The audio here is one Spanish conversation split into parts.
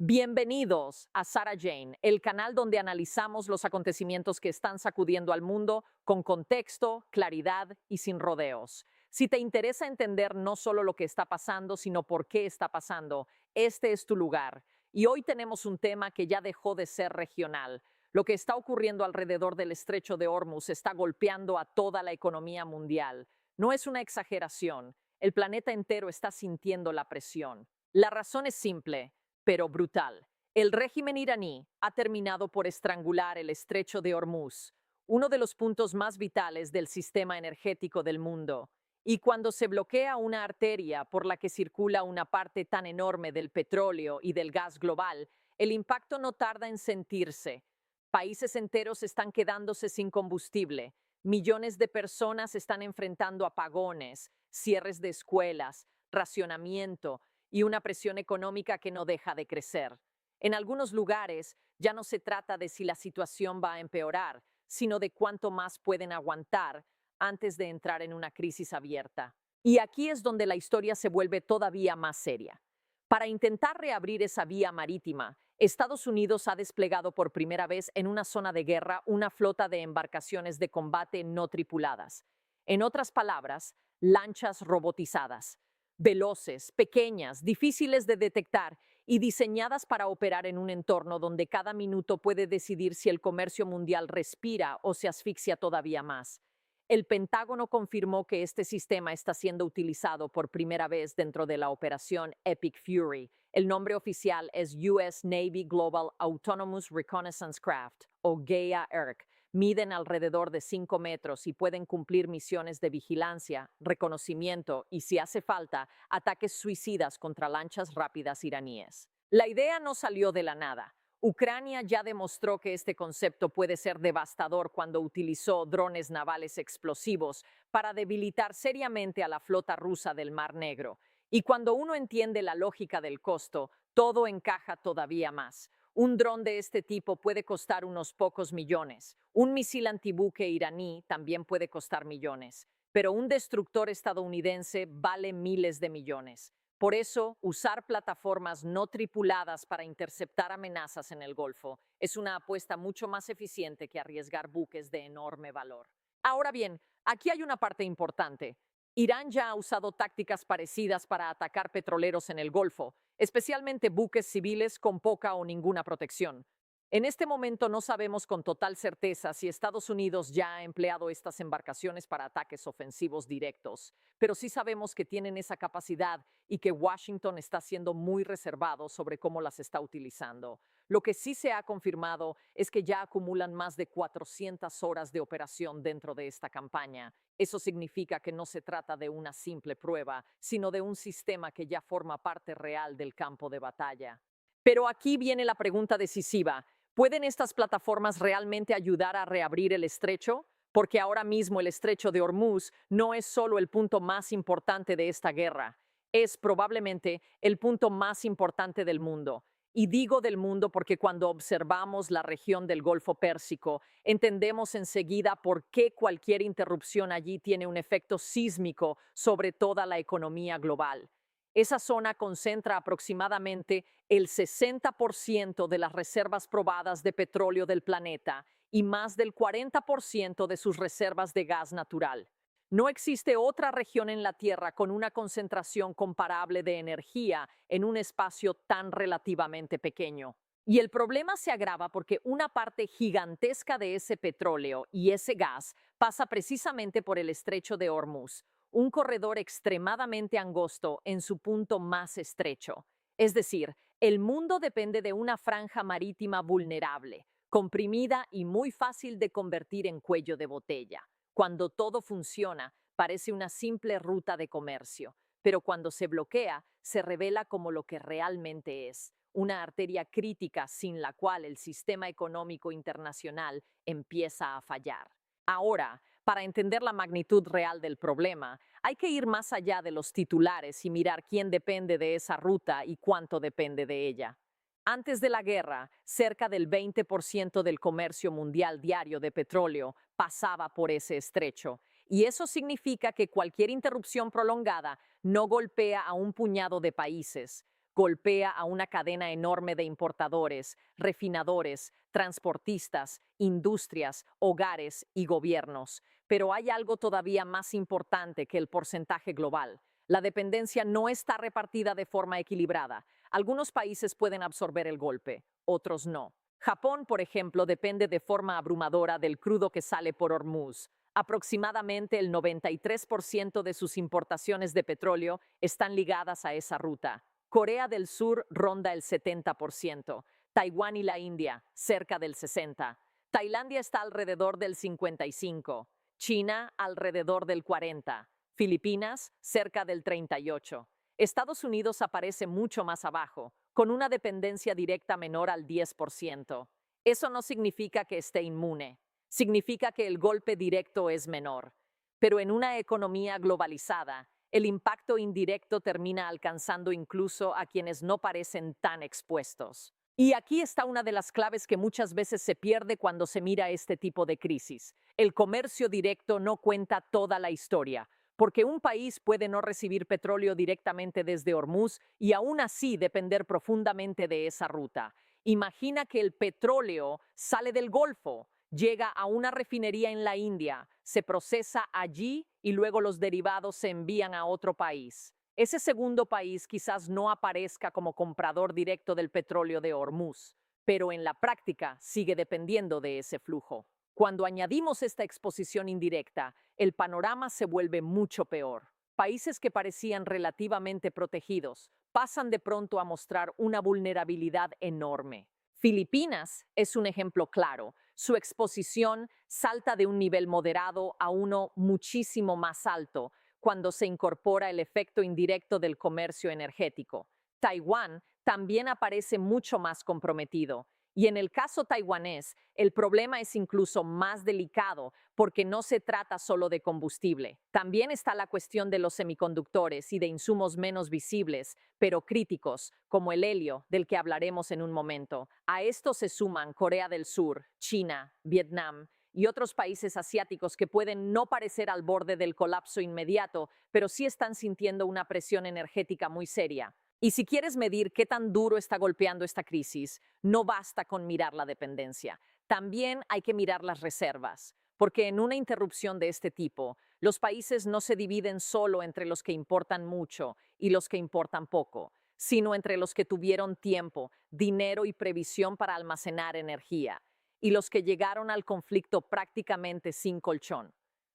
Bienvenidos a Sarah Jane, el canal donde analizamos los acontecimientos que están sacudiendo al mundo con contexto, claridad y sin rodeos. Si te interesa entender no solo lo que está pasando, sino por qué está pasando, este es tu lugar. Y hoy tenemos un tema que ya dejó de ser regional. Lo que está ocurriendo alrededor del estrecho de Hormuz está golpeando a toda la economía mundial. No es una exageración. El planeta entero está sintiendo la presión. La razón es simple pero brutal. El régimen iraní ha terminado por estrangular el estrecho de Hormuz, uno de los puntos más vitales del sistema energético del mundo. Y cuando se bloquea una arteria por la que circula una parte tan enorme del petróleo y del gas global, el impacto no tarda en sentirse. Países enteros están quedándose sin combustible. Millones de personas están enfrentando apagones, cierres de escuelas, racionamiento y una presión económica que no deja de crecer. En algunos lugares ya no se trata de si la situación va a empeorar, sino de cuánto más pueden aguantar antes de entrar en una crisis abierta. Y aquí es donde la historia se vuelve todavía más seria. Para intentar reabrir esa vía marítima, Estados Unidos ha desplegado por primera vez en una zona de guerra una flota de embarcaciones de combate no tripuladas. En otras palabras, lanchas robotizadas, veloces, pequeñas, difíciles de detectar y diseñadas para operar en un entorno donde cada minuto puede decidir si el comercio mundial respira o se asfixia todavía más. El Pentágono confirmó que este sistema está siendo utilizado por primera vez dentro de la operación Epic Fury. El nombre oficial es US Navy Global Autonomous Reconnaissance Craft, o GAIA-ERC. Miden alrededor de 5 metros y pueden cumplir misiones de vigilancia, reconocimiento y, si hace falta, ataques suicidas contra lanchas rápidas iraníes. La idea no salió de la nada. Ucrania ya demostró que este concepto puede ser devastador cuando utilizó drones navales explosivos para debilitar seriamente a la flota rusa del Mar Negro. Y cuando uno entiende la lógica del costo, todo encaja todavía más. Un dron de este tipo puede costar unos pocos millones. Un misil antibuque iraní también puede costar millones. Pero un destructor estadounidense vale miles de millones. Por eso, usar plataformas no tripuladas para interceptar amenazas en el Golfo es una apuesta mucho más eficiente que arriesgar buques de enorme valor. Ahora bien, aquí hay una parte importante. Irán ya ha usado tácticas parecidas para atacar petroleros en el Golfo, especialmente buques civiles con poca o ninguna protección. En este momento no sabemos con total certeza si Estados Unidos ya ha empleado estas embarcaciones para ataques ofensivos directos, pero sí sabemos que tienen esa capacidad y que Washington está siendo muy reservado sobre cómo las está utilizando. Lo que sí se ha confirmado es que ya acumulan más de 400 horas de operación dentro de esta campaña. Eso significa que no se trata de una simple prueba, sino de un sistema que ya forma parte real del campo de batalla. Pero aquí viene la pregunta decisiva. ¿Pueden estas plataformas realmente ayudar a reabrir el estrecho? Porque ahora mismo el estrecho de Hormuz no es solo el punto más importante de esta guerra, es probablemente el punto más importante del mundo. Y digo del mundo porque cuando observamos la región del Golfo Pérsico, entendemos enseguida por qué cualquier interrupción allí tiene un efecto sísmico sobre toda la economía global. Esa zona concentra aproximadamente el 60% de las reservas probadas de petróleo del planeta y más del 40% de sus reservas de gas natural. No existe otra región en la Tierra con una concentración comparable de energía en un espacio tan relativamente pequeño. Y el problema se agrava porque una parte gigantesca de ese petróleo y ese gas pasa precisamente por el estrecho de Hormuz, un corredor extremadamente angosto en su punto más estrecho. Es decir, el mundo depende de una franja marítima vulnerable, comprimida y muy fácil de convertir en cuello de botella. Cuando todo funciona, parece una simple ruta de comercio, pero cuando se bloquea, se revela como lo que realmente es, una arteria crítica sin la cual el sistema económico internacional empieza a fallar. Ahora, para entender la magnitud real del problema, hay que ir más allá de los titulares y mirar quién depende de esa ruta y cuánto depende de ella. Antes de la guerra, cerca del 20% del comercio mundial diario de petróleo pasaba por ese estrecho, y eso significa que cualquier interrupción prolongada no golpea a un puñado de países, golpea a una cadena enorme de importadores, refinadores, transportistas, industrias, hogares y gobiernos. Pero hay algo todavía más importante que el porcentaje global. La dependencia no está repartida de forma equilibrada. Algunos países pueden absorber el golpe, otros no. Japón, por ejemplo, depende de forma abrumadora del crudo que sale por Hormuz. Aproximadamente el 93% de sus importaciones de petróleo están ligadas a esa ruta. Corea del Sur ronda el 70%, Taiwán y la India cerca del 60%, Tailandia está alrededor del 55%, China alrededor del 40%, Filipinas cerca del 38%. Estados Unidos aparece mucho más abajo, con una dependencia directa menor al 10%. Eso no significa que esté inmune, significa que el golpe directo es menor. Pero en una economía globalizada, el impacto indirecto termina alcanzando incluso a quienes no parecen tan expuestos. Y aquí está una de las claves que muchas veces se pierde cuando se mira este tipo de crisis. El comercio directo no cuenta toda la historia, porque un país puede no recibir petróleo directamente desde Hormuz y aún así depender profundamente de esa ruta. Imagina que el petróleo sale del Golfo, llega a una refinería en la India, se procesa allí y luego los derivados se envían a otro país. Ese segundo país quizás no aparezca como comprador directo del petróleo de Hormuz, pero en la práctica sigue dependiendo de ese flujo. Cuando añadimos esta exposición indirecta, el panorama se vuelve mucho peor. Países que parecían relativamente protegidos pasan de pronto a mostrar una vulnerabilidad enorme. Filipinas es un ejemplo claro. Su exposición salta de un nivel moderado a uno muchísimo más alto cuando se incorpora el efecto indirecto del comercio energético. Taiwán también aparece mucho más comprometido. Y en el caso taiwanés, el problema es incluso más delicado porque no se trata solo de combustible. También está la cuestión de los semiconductores y de insumos menos visibles, pero críticos, como el helio, del que hablaremos en un momento. A esto se suman Corea del Sur, China, Vietnam y otros países asiáticos que pueden no parecer al borde del colapso inmediato, pero sí están sintiendo una presión energética muy seria. Y si quieres medir qué tan duro está golpeando esta crisis, no basta con mirar la dependencia. También hay que mirar las reservas, porque en una interrupción de este tipo, los países no se dividen solo entre los que importan mucho y los que importan poco, sino entre los que tuvieron tiempo, dinero y previsión para almacenar energía, y los que llegaron al conflicto prácticamente sin colchón.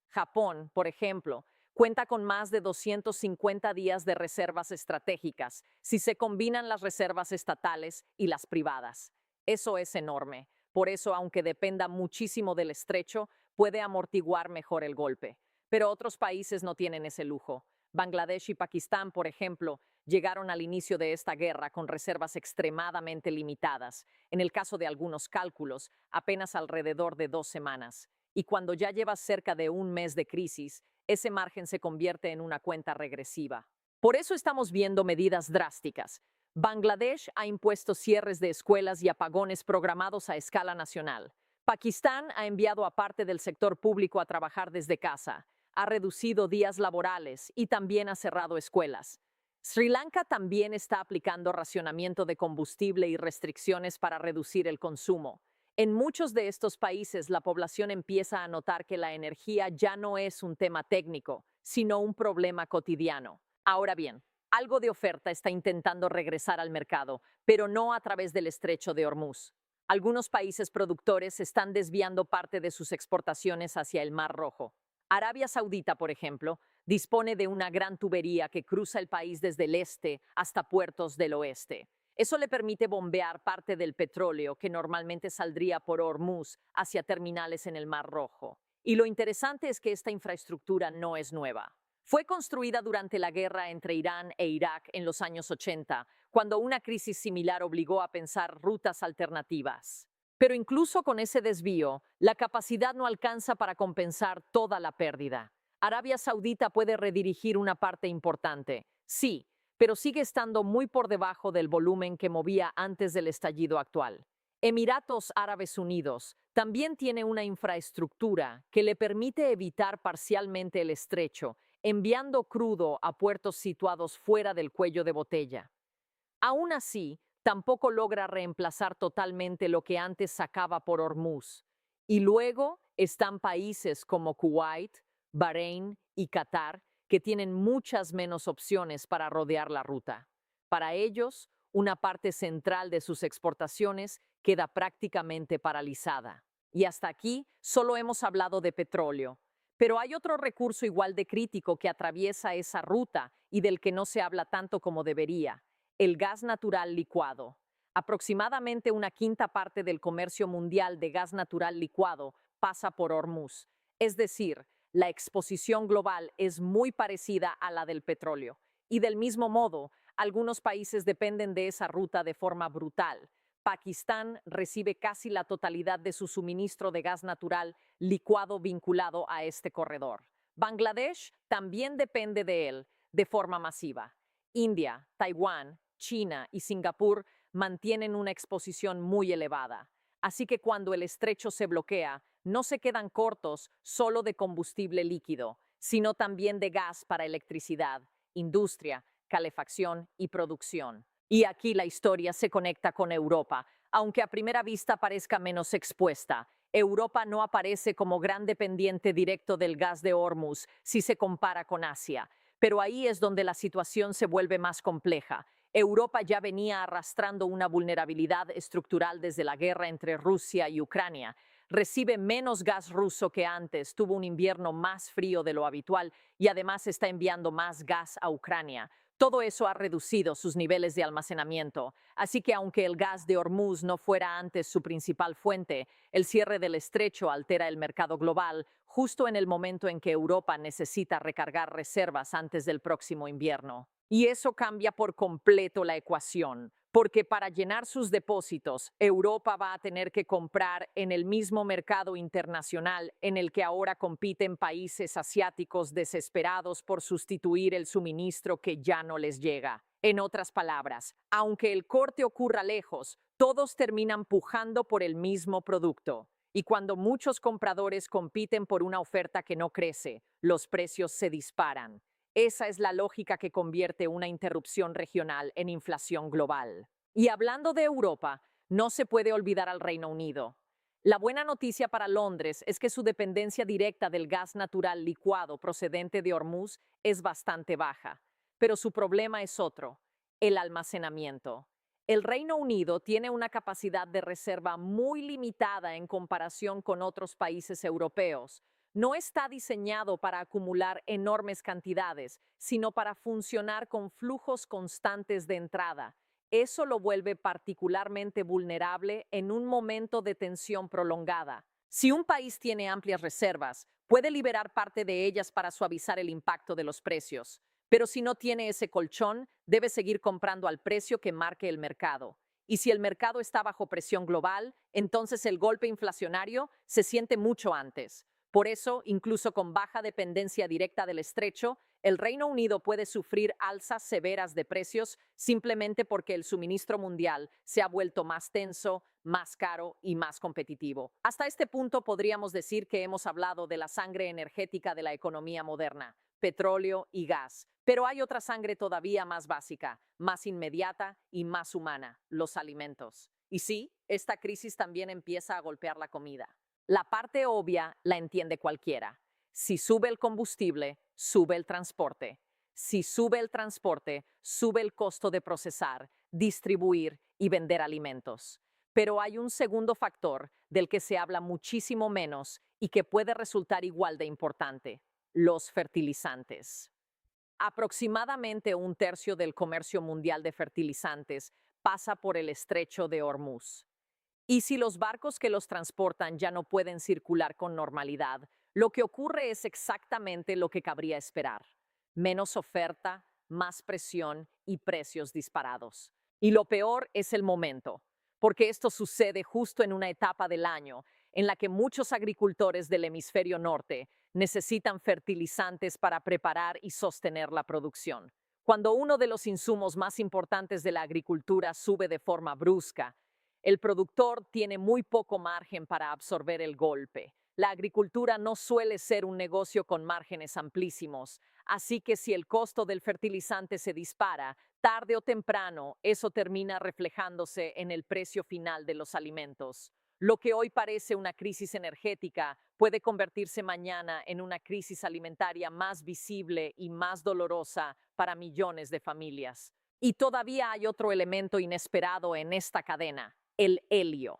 Japón, por ejemplo, cuenta con más de 250 días de reservas estratégicas, si se combinan las reservas estatales y las privadas. Eso es enorme. Por eso, aunque dependa muchísimo del estrecho, puede amortiguar mejor el golpe. Pero otros países no tienen ese lujo. Bangladesh y Pakistán, por ejemplo, llegaron al inicio de esta guerra con reservas extremadamente limitadas. En el caso de algunos cálculos, apenas alrededor de 2 semanas. Y cuando ya llevas cerca de un mes de crisis, ese margen se convierte en una cuenta regresiva. Por eso estamos viendo medidas drásticas. Bangladesh ha impuesto cierres de escuelas y apagones programados a escala nacional. Pakistán ha enviado a parte del sector público a trabajar desde casa, ha reducido días laborales y también ha cerrado escuelas. Sri Lanka también está aplicando racionamiento de combustible y restricciones para reducir el consumo. En muchos de estos países, la población empieza a notar que la energía ya no es un tema técnico, sino un problema cotidiano. Ahora bien, algo de oferta está intentando regresar al mercado, pero no a través del estrecho de Hormuz. Algunos países productores están desviando parte de sus exportaciones hacia el Mar Rojo. Arabia Saudita, por ejemplo, dispone de una gran tubería que cruza el país desde el este hasta puertos del oeste. Eso le permite bombear parte del petróleo que normalmente saldría por Hormuz hacia terminales en el Mar Rojo. Y lo interesante es que esta infraestructura no es nueva. Fue construida durante la guerra entre Irán e Irak en los años 80, cuando una crisis similar obligó a pensar rutas alternativas. Pero incluso con ese desvío, la capacidad no alcanza para compensar toda la pérdida. Arabia Saudita puede redirigir una parte importante, sí, pero sigue estando muy por debajo del volumen que movía antes del estallido actual. Emiratos Árabes Unidos también tiene una infraestructura que le permite evitar parcialmente el estrecho, enviando crudo a puertos situados fuera del cuello de botella. Aún así, tampoco logra reemplazar totalmente lo que antes sacaba por Hormuz. Y luego están países como Kuwait, Bahrein y Qatar, que tienen muchas menos opciones para rodear la ruta. Para ellos, una parte central de sus exportaciones queda prácticamente paralizada. Y hasta aquí solo hemos hablado de petróleo. Pero hay otro recurso igual de crítico que atraviesa esa ruta y del que no se habla tanto como debería: el gas natural licuado. Aproximadamente una quinta parte del comercio mundial de gas natural licuado pasa por Hormuz. Es decir, la exposición global es muy parecida a la del petróleo. Y del mismo modo, algunos países dependen de esa ruta de forma brutal. Pakistán recibe casi la totalidad de su suministro de gas natural licuado vinculado a este corredor. Bangladesh también depende de él de forma masiva. India, Taiwán, China y Singapur mantienen una exposición muy elevada. Así que cuando el estrecho se bloquea, no se quedan cortos solo de combustible líquido, sino también de gas para electricidad, industria, calefacción y producción. Y aquí la historia se conecta con Europa, aunque a primera vista parezca menos expuesta. Europa no aparece como gran dependiente directo del gas de Hormuz si se compara con Asia, pero ahí es donde la situación se vuelve más compleja. Europa ya venía arrastrando una vulnerabilidad estructural desde la guerra entre Rusia y Ucrania. Recibe menos gas ruso que antes, tuvo un invierno más frío de lo habitual y además está enviando más gas a Ucrania. Todo eso ha reducido sus niveles de almacenamiento, así que aunque el gas de Hormuz no fuera antes su principal fuente, el cierre del estrecho altera el mercado global justo en el momento en que Europa necesita recargar reservas antes del próximo invierno. Y eso cambia por completo la ecuación, porque para llenar sus depósitos, Europa va a tener que comprar en el mismo mercado internacional en el que ahora compiten países asiáticos desesperados por sustituir el suministro que ya no les llega. En otras palabras, aunque el corte ocurra lejos, todos terminan pujando por el mismo producto. Y cuando muchos compradores compiten por una oferta que no crece, los precios se disparan. Esa es la lógica que convierte una interrupción regional en inflación global. Y hablando de Europa, no se puede olvidar al Reino Unido. La buena noticia para Londres es que su dependencia directa del gas natural licuado procedente de Hormuz es bastante baja. Pero su problema es otro: el almacenamiento. El Reino Unido tiene una capacidad de reserva muy limitada en comparación con otros países europeos. No está diseñado para acumular enormes cantidades, sino para funcionar con flujos constantes de entrada. Eso lo vuelve particularmente vulnerable en un momento de tensión prolongada. Si un país tiene amplias reservas, puede liberar parte de ellas para suavizar el impacto de los precios. Pero si no tiene ese colchón, debe seguir comprando al precio que marque el mercado. Y si el mercado está bajo presión global, entonces el golpe inflacionario se siente mucho antes. Por eso, incluso con baja dependencia directa del estrecho, el Reino Unido puede sufrir alzas severas de precios simplemente porque el suministro mundial se ha vuelto más tenso, más caro y más competitivo. Hasta este punto podríamos decir que hemos hablado de la sangre energética de la economía moderna: petróleo y gas. Pero hay otra sangre todavía más básica, más inmediata y más humana: los alimentos. Y sí, esta crisis también empieza a golpear la comida. La parte obvia la entiende cualquiera. Si sube el combustible, sube el transporte. Si sube el transporte, sube el costo de procesar, distribuir y vender alimentos. Pero hay un segundo factor del que se habla muchísimo menos y que puede resultar igual de importante: los fertilizantes. Aproximadamente un tercio del comercio mundial de fertilizantes pasa por el estrecho de Hormuz. Y si los barcos que los transportan ya no pueden circular con normalidad, lo que ocurre es exactamente lo que cabría esperar: menos oferta, más presión y precios disparados. Y lo peor es el momento, porque esto sucede justo en una etapa del año en la que muchos agricultores del hemisferio norte necesitan fertilizantes para preparar y sostener la producción. Cuando uno de los insumos más importantes de la agricultura sube de forma brusca, el productor tiene muy poco margen para absorber el golpe. La agricultura no suele ser un negocio con márgenes amplísimos, así que si el costo del fertilizante se dispara, Tarde o temprano, eso termina reflejándose en el precio final de los alimentos. Lo que hoy parece una crisis energética puede convertirse mañana en una crisis alimentaria más visible y más dolorosa para millones de familias. Y todavía hay otro elemento inesperado en esta cadena, el helio.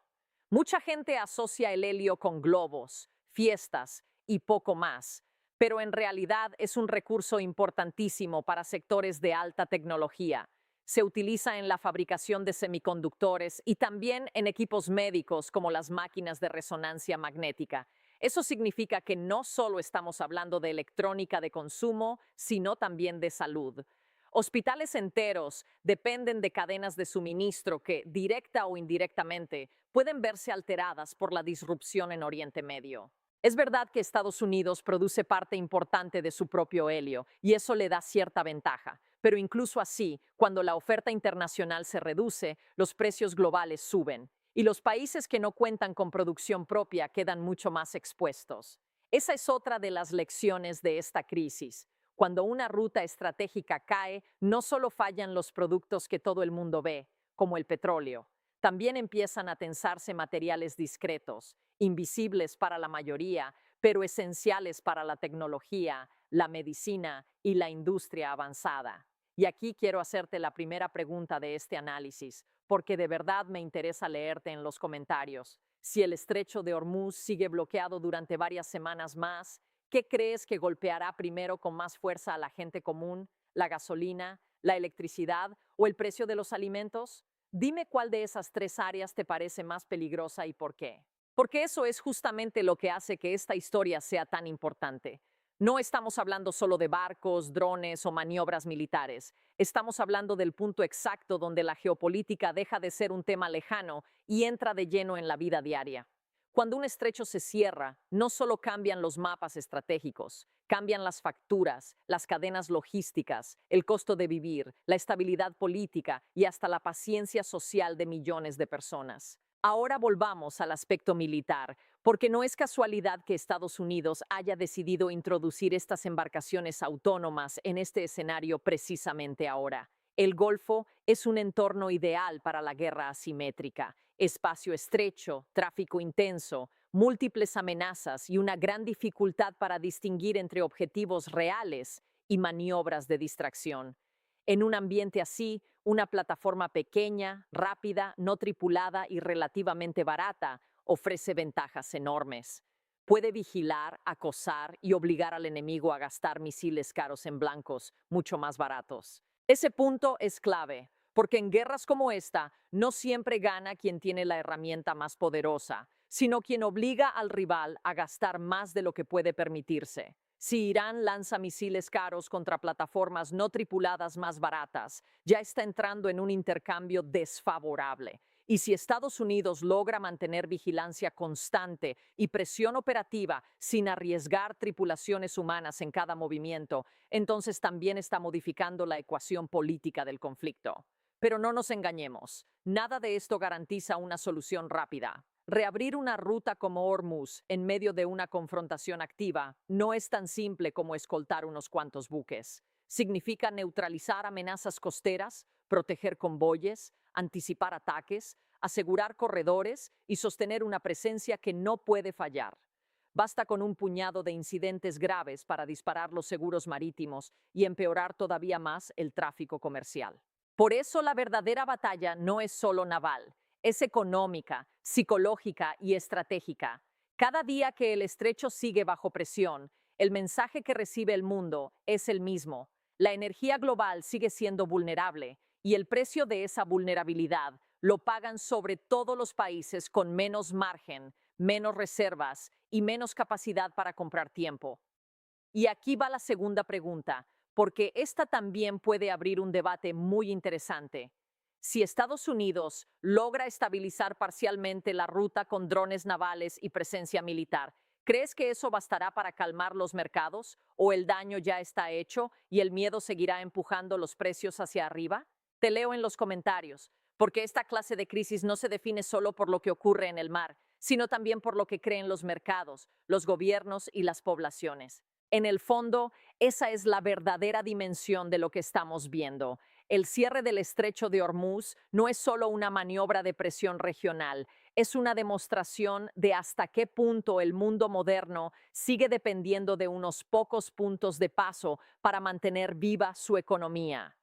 Mucha gente asocia el helio con globos, fiestas y poco más, pero en realidad es un recurso importantísimo para sectores de alta tecnología. Se utiliza en la fabricación de semiconductores y también en equipos médicos como las máquinas de resonancia magnética. Eso significa que no solo estamos hablando de electrónica de consumo, sino también de salud. Hospitales enteros dependen de cadenas de suministro que, directa o indirectamente, pueden verse alteradas por la disrupción en Oriente Medio. Es verdad que Estados Unidos produce parte importante de su propio helio y eso le da cierta ventaja, pero incluso así, cuando la oferta internacional se reduce, los precios globales suben y los países que no cuentan con producción propia quedan mucho más expuestos. Esa es otra de las lecciones de esta crisis. Cuando una ruta estratégica cae, no solo fallan los productos que todo el mundo ve, como el petróleo, también empiezan a tensarse materiales discretos, invisibles para la mayoría, pero esenciales para la tecnología, la medicina y la industria avanzada. Y aquí quiero hacerte la primera pregunta de este análisis, porque de verdad me interesa leerte en los comentarios. Si el estrecho de Hormuz sigue bloqueado durante varias semanas más, ¿qué crees que golpeará primero con más fuerza a la gente común, la gasolina, la electricidad o el precio de los alimentos? Dime cuál de esas tres áreas te parece más peligrosa y por qué. Porque eso es justamente lo que hace que esta historia sea tan importante. No estamos hablando solo de barcos, drones o maniobras militares. Estamos hablando del punto exacto donde la geopolítica deja de ser un tema lejano y entra de lleno en la vida diaria. Cuando un estrecho se cierra, no solo cambian los mapas estratégicos, cambian las facturas, las cadenas logísticas, el costo de vivir, la estabilidad política y hasta la paciencia social de millones de personas. Ahora volvamos al aspecto militar, porque no es casualidad que Estados Unidos haya decidido introducir estas embarcaciones autónomas en este escenario precisamente ahora. El Golfo es un entorno ideal para la guerra asimétrica. Espacio estrecho, tráfico intenso, múltiples amenazas y una gran dificultad para distinguir entre objetivos reales y maniobras de distracción. En un ambiente así, una plataforma pequeña, rápida, no tripulada y relativamente barata ofrece ventajas enormes. Puede vigilar, acosar y obligar al enemigo a gastar misiles caros en blancos, mucho más baratos. Ese punto es clave, porque en guerras como esta no siempre gana quien tiene la herramienta más poderosa, sino quien obliga al rival a gastar más de lo que puede permitirse. Si Irán lanza misiles caros contra plataformas no tripuladas más baratas, ya está entrando en un intercambio desfavorable. Y si Estados Unidos logra mantener vigilancia constante y presión operativa sin arriesgar tripulaciones humanas en cada movimiento, entonces también está modificando la ecuación política del conflicto. Pero no nos engañemos, nada de esto garantiza una solución rápida. Reabrir una ruta como Hormuz en medio de una confrontación activa no es tan simple como escoltar unos cuantos buques. Significa neutralizar amenazas costeras, proteger convoyes, anticipar ataques, asegurar corredores y sostener una presencia que no puede fallar. Basta con un puñado de incidentes graves para disparar los seguros marítimos y empeorar todavía más el tráfico comercial. Por eso la verdadera batalla no es solo naval, es económica, psicológica y estratégica. Cada día que el estrecho sigue bajo presión, el mensaje que recibe el mundo es el mismo. La energía global sigue siendo vulnerable y el precio de esa vulnerabilidad lo pagan sobre todo los países con menos margen, menos reservas y menos capacidad para comprar tiempo. Y aquí va la segunda pregunta, porque esta también puede abrir un debate muy interesante. Si Estados Unidos logra estabilizar parcialmente la ruta con drones navales y presencia militar, ¿crees que eso bastará para calmar los mercados o el daño ya está hecho y el miedo seguirá empujando los precios hacia arriba? Te leo en los comentarios, porque esta clase de crisis no se define solo por lo que ocurre en el mar, sino también por lo que creen los mercados, los gobiernos y las poblaciones. En el fondo, esa es la verdadera dimensión de lo que estamos viendo. El cierre del estrecho de Hormuz no es solo una maniobra de presión regional, es una demostración de hasta qué punto el mundo moderno sigue dependiendo de unos pocos puntos de paso para mantener viva su economía.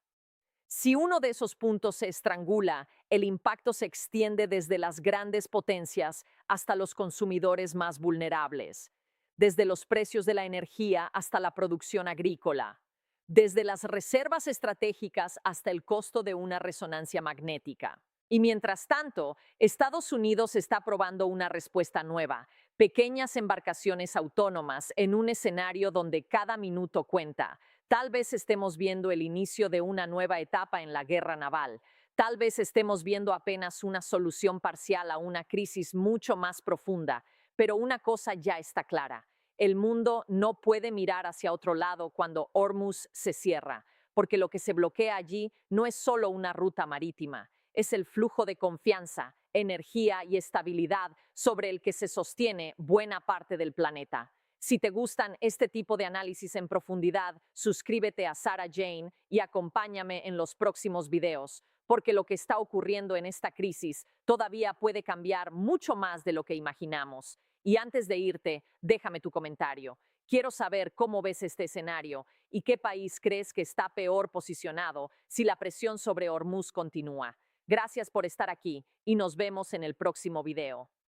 Si uno de esos puntos se estrangula, el impacto se extiende desde las grandes potencias hasta los consumidores más vulnerables, desde los precios de la energía hasta la producción agrícola, desde las reservas estratégicas hasta el costo de una resonancia magnética. Y mientras tanto, Estados Unidos está probando una respuesta nueva, pequeñas embarcaciones autónomas en un escenario donde cada minuto cuenta. Tal vez estemos viendo el inicio de una nueva etapa en la guerra naval. Tal vez estemos viendo apenas una solución parcial a una crisis mucho más profunda. Pero una cosa ya está clara. El mundo no puede mirar hacia otro lado cuando Hormuz se cierra, porque lo que se bloquea allí no es solo una ruta marítima, es el flujo de confianza, energía y estabilidad sobre el que se sostiene buena parte del planeta. Si te gustan este tipo de análisis en profundidad, suscríbete a Sarah Jane y acompáñame en los próximos videos, porque lo que está ocurriendo en esta crisis todavía puede cambiar mucho más de lo que imaginamos. Y antes de irte, déjame tu comentario. Quiero saber cómo ves este escenario y qué país crees que está peor posicionado si la presión sobre Hormuz continúa. Gracias por estar aquí y nos vemos en el próximo video.